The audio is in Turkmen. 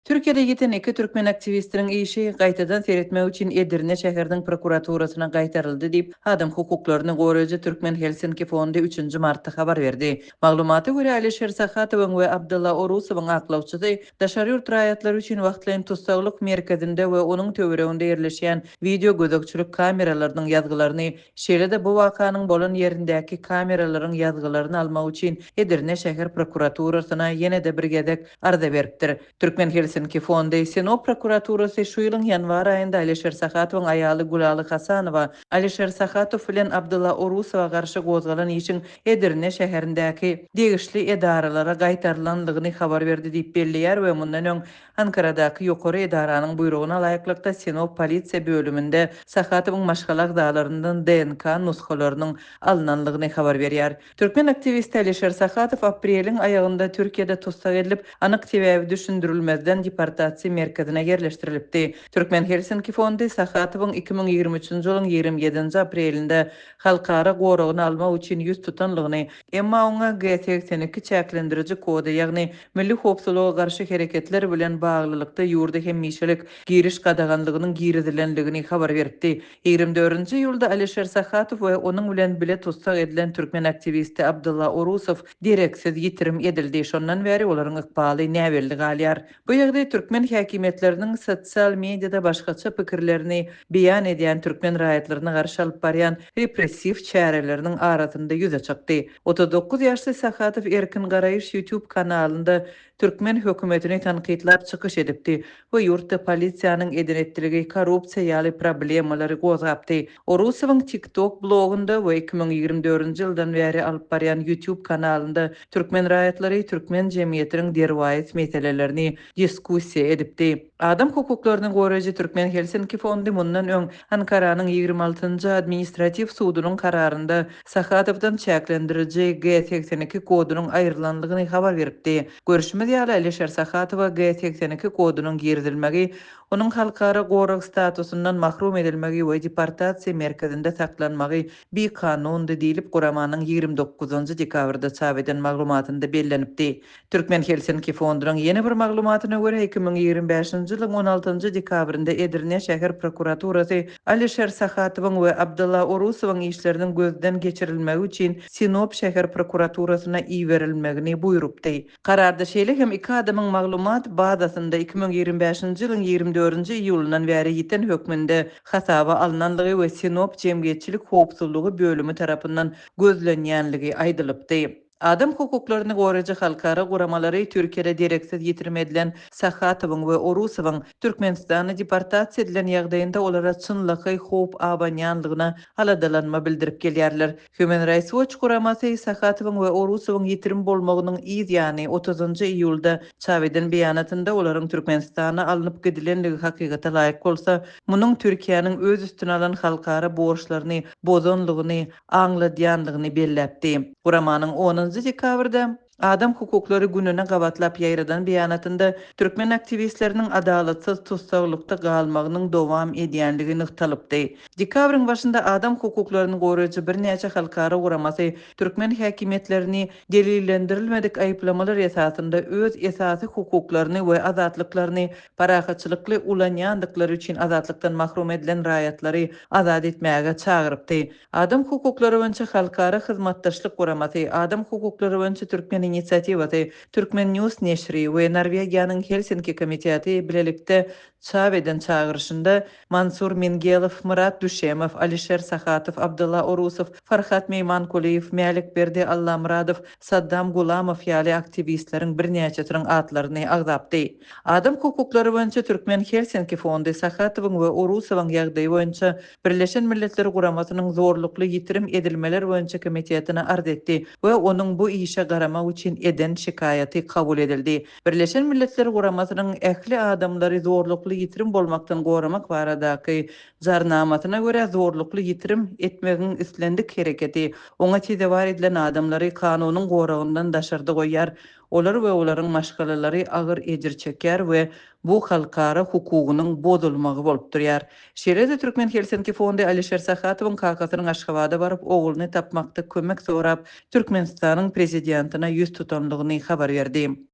Türkiýede giten iki türkmen aktivistiniň işi gaýtadan seretmek üçin Edirne şäheriniň prokuraturasyna gaýtaryldy diýip adam hukuklaryny goraýjy Türkmen Helsinki fondy 3-nji martda habar berdi. Maglumaty görä Alisher Sahatowyň we Abdulla Orusowyň aklawçysy daşary ýurt raýatlary üçin wagtlaýyn tutsaglyk merkezinde we onuň töwereginde ýerleşýän video gözekçilik kameralarynyň ýazgylaryny şeýle-de bu wakanyň bolan ýerindäki kameralaryň ýazgylaryny almak üçin Edirne şäher prokuraturasyna ýene-de bir gezek arza beripdir. Türkmen Helsinki fondy Sinop prokuraturasy şu ýylyň ýanwar aýynda Alisher Sahatowyň aýaly Gulaly Hasanowa Alisher Sahatow bilen Abdulla Orusowa garşy gozgalan işin Edirne şäherindäki degişli edaralara gaýtarlandygyny habar berdi diýip belliýär we mundan öň Ankaradaky ýokary edaranyň buýrugyna laýyklykda Sinop polisiýa bölüminde Sahatowyň maşgalak dağlaryndan DNK nuskalarynyň alynanlygyny habar berýär. Türkmen aktivist Alisher Sahatow apreliň aýagynda Türkiýede tutsak edilip anyk sebäbi düşündirilmezden deportasiýa merkezine yerleşdirilipdi. Türkmen Helsinki fondy Sahatowyň 2023-nji ýylyň 27-nji aprelinde halkara goragyny almak üçin ýüz tutanlygyny, emma oňa G82 çäklendiriji kody, ýagny milli howpsuzlyga garşy hereketler bilen baglylykda ýurda hemmişelik giriş gadaganlygynyň giridilenligini habar beripdi. 24-nji ýylda Alisher Sahatow we onuň bilen bile tutsak edilen türkmen aktivisti Abdulla Orusow direksiz ýitirim edildi. Şondan beri olaryň ykbaly näwelli galýar. Bu ýagdaý türkmen häkimetleriniň sosial mediada başgaça pikirlerini beýan edýän türkmen raýatlaryna garşy alyp barýan repressiw çäreleriniň arasynda ýüze çykdy. 39 ýaşly Sahatow Erkin Garaýyş YouTube kanalynda Türkmen hökümetini tanqidlap çykyş edipdi we ýurtda polisiýanyň edenetdirigi korrupsiýa ýaly problemalary gozapdy. Orusowyň TikTok blogunda we 2024-nji ýyldan beri alyp barýan YouTube kanalynda türkmen raýatlary türkmen jemgyýetiniň derwaýat meselelerini diskussiýa edipdi. Adam hukuklaryny goraýjy Türkmen Helsinki fondy mundan öň Ankaranyň 26-njy administrativ sudunyň kararynda Sahatowdan çäklendiriji G82 kodunyň aýrylanlygyny habar beripdi. Görüşmez ýaly Alisher Sahatowa G82 kodunyň girdilmegi, onuň halkara gorag statusundan mahrum edilmegi we deportasiýa merkezinde saklanmagy bir kanundy diýilip guramanyň 29-njy dekabrda çap eden maglumatynda bellenipdi. Türkmen Helsinki fondynyň ýene bir maglumatyna görä 2025-nji ýylyň 16-njy dekabrynda Edirne şäher prokuraturasy Alisher Sahatowyň we Abdulla Orusowyň işleriniň gözden geçirilmegi üçin Sinop şäher prokuraturasyna iýerilmegini buýrupdy. Kararda şeýle hem iki adamyň maglumat bazasynda 2025-nji ýylyň 24-nji iýulundan bäri ýiten hökmünde hasaba alynanlygy we Sinop jemgyýetçilik howpsuzlygy bölümi tarapyndan gözlenýänligi aýdylypdy. Adam hukuklaryny goraýjy halkara guramalary Türkiýede direksiz ýitirim edilen Sahatowyň we Orusowyň Türkmenistana deportasiýa edilen ýagdaýynda olara çynlaky howp abanýanlygyna aladalanma bildirip gelýärler. Human Rights Watch guramasy Sahatowyň we Orusowyň ýitirim bolmagynyň ýa-ni 30-njy iýulda çap eden beýanatynda olaryň Türkmenistana alınıp gidilenligi hakykata laýyk bolsa, munyň Türkiýanyň öz üstüne alan halkara borçlaryny bozanlygyny aňladýanlygyny belläpdi. Guramanyň 10-njy dekabrda Adam hukuklary gününe gabatlap ýaýradan beýanatynda türkmen aktivistleriniň adalatsyz tutsaglykda galmagynyň dowam edýänligini talypdy. Dekabryň başynda adam hukuklaryny goraýjy bir näçe halkara guramasy türkmen häkimetlerini delillendirilmedik aýyplamalar esasynda öz esasy hukuklaryny we azatlyklaryny parahatçylykly ulanýandyklary üçin azatlykdan mahrum edilen raýatlary azat etmäge çagyrypdy. Adam hukuklary boýunça halkara hyzmatdaşlyk guramasy adam hukuklary boýunça türkmen inisiativasy Türkmen News neşri we Norwegiýanyň Helsinki komiteti bilelikde çap eden çağırışında Mansur Mingelow, Murat Düşemow, Alisher Sahatow, Abdulla Orusow, Farhat Meymankuliyew, Mälik Berdi Allamradow, Saddam Gulamow ýaly aktivistleriň bir näçetiriň atlaryny agzapdy. Adam hukuklary boýunça Türkmen Helsinki fondy Sahatowyň we Orusowyň ýagdaýy boýunça Birleşen Milletler Guramasynyň zorlukly ýitirim edilmeler boýunça komitetine arz etdi we onuň bu işe garamak üçin eden şikayaty kabul edildi. Birleşen Milletler Guramasynyň ähli adamlary zorlukly ýitirim bolmakdan goramak baradaky jarnamatyna görä zorlukly ýitirim etmegiň üstlendik hereketi oňa tezewar edilen adamlary kanunyň goragyndan daşardy goýar. Olar we olaryň maşgalalary agyr ejir çeker we bu halkara hukugynyň bozulmagy bolup durýar. Şeýle-de Türkmen Helsinki fondy Alisher Sahatowyň kakasynyň Aşgabatda baryp oğluny tapmakda kömek sorap Türkmenistanyň prezidentiне ýüz tutanlygyny habar berdi.